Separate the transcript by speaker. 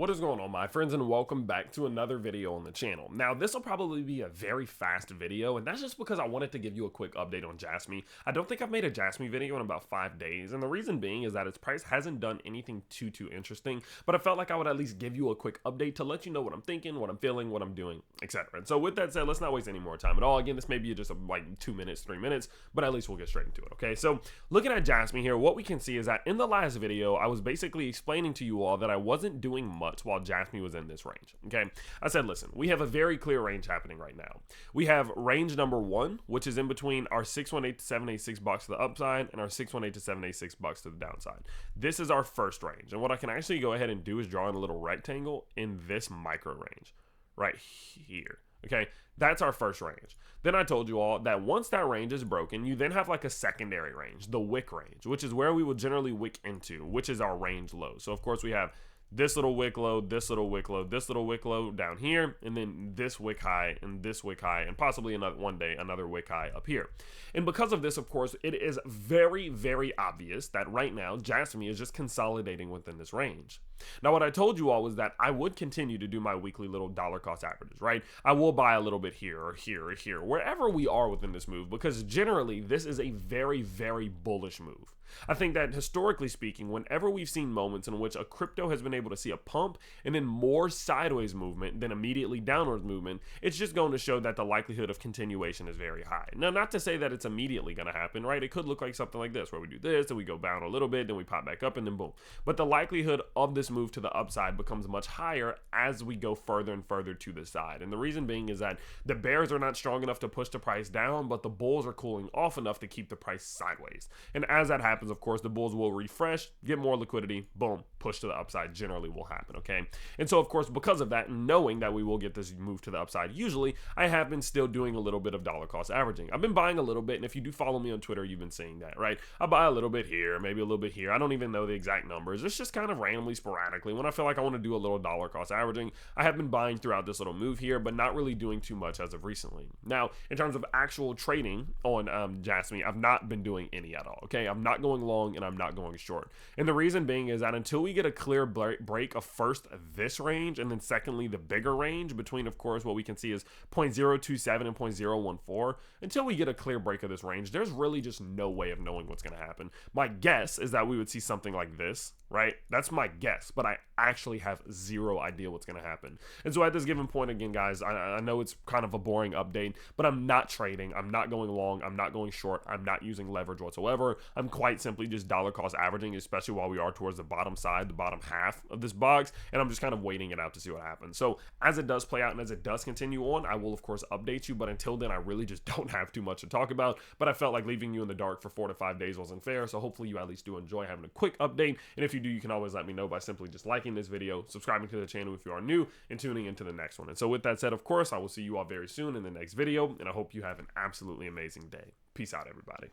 Speaker 1: What is going on, my friends, and welcome back to another video on the channel. Now, this will probably be a very fast video, and that's just because I wanted to give you a quick update on Jasmy. I don't think I've made a Jasmy video in about 5 days, and the reason being is that its price hasn't done anything too interesting, but I felt like I would at least give you a quick update to let you know what I'm thinking, what I'm feeling, what I'm doing, etc. And so with that said, let's not waste any more time at all. Again, this may be just like 2 minutes, 3 minutes, but at least we'll get straight into it, okay? So looking at Jasmy here, what we can see is that in the last video, I was basically explaining to you all that I wasn't doing much while Jasmy was in this range. Okay, I said, listen, we have a very clear range happening right now. We have range number 1, which is in between our 618 to 786 bucks to the upside and our 618 to 786 bucks to the downside. This is our first range, and what I can actually go ahead and do is draw in a little rectangle in this micro range right here. Okay, that's our first range. Then I told you all that once that range is broken, you then have like a secondary range, the wick range, which is where we will generally wick into, which is our range low. So of course we have this little wick low, this little wick low, this little wick low down here, and then this wick high, and this wick high, and possibly one day another wick high up here. And because of this, of course, it is very obvious that right now Jasmy is just consolidating within this range. Now, what I told you all was that I would continue to do my weekly little dollar cost averages, right? I will buy a little bit here or here or here, wherever we are within this move, because generally this is a very bullish move. I think that historically speaking, whenever we've seen moments in which a crypto has been able to see a pump and then more sideways movement than immediately downwards movement, it's just going to show that the likelihood of continuation is very high. Now, not to say that it's immediately going to happen, right? It could look like something like this, where we do this and we go down a little bit, then we pop back up, and then boom. But the likelihood of this move to the upside becomes much higher as we go further and further to the side. And the reason being is that the bears are not strong enough to push the price down, but the bulls are cooling off enough to keep the price sideways. And as that happens, of course, the bulls will refresh, get more liquidity, boom, push to the upside generally will happen, okay? And so, of course, because of that, knowing that we will get this move to the upside, usually I have been still doing a little bit of dollar cost averaging. I've been buying a little bit, and if you do follow me on Twitter, you've been seeing that, right? I buy a little bit here, maybe a little bit here. I don't even know the exact numbers. It's just kind of randomly, sporadically. When I feel like I want to do a little dollar cost averaging, I have been buying throughout this little move here, but not really doing too much as of recently. Now, in terms of actual trading on Jasmy, I've not been doing any at all, okay? I'm not going long and I'm not going short. And the reason being is that until we get a clear break of first this range and then secondly the bigger range between, of course, what we can see is 0.027 and 0.014, until we get a clear break of this range, there's really just no way of knowing what's going to happen. My guess is that we would see something like this, right? That's my guess, but I actually have zero idea what's going to happen. And so at this given point, again, guys, I know it's kind of a boring update, but I'm not trading. I'm not going long. I'm not going short. I'm not using leverage whatsoever. I'm quite simply just dollar cost averaging, especially while we are towards the bottom side, the bottom half of this box, and I'm just kind of waiting it out to see what happens. So as it does play out and as it does continue on, I will of course update you, but until then I really just don't have too much to talk about. But I felt like leaving you in the dark for 4 to 5 days wasn't fair, so hopefully you at least do enjoy having a quick update. And if you do, you can always let me know by simply just liking this video, subscribing to the channel if you are new, and tuning into the next one. And so with that said, of course, I will see you all very soon in the next video, and I hope you have an absolutely amazing day. Peace out, everybody.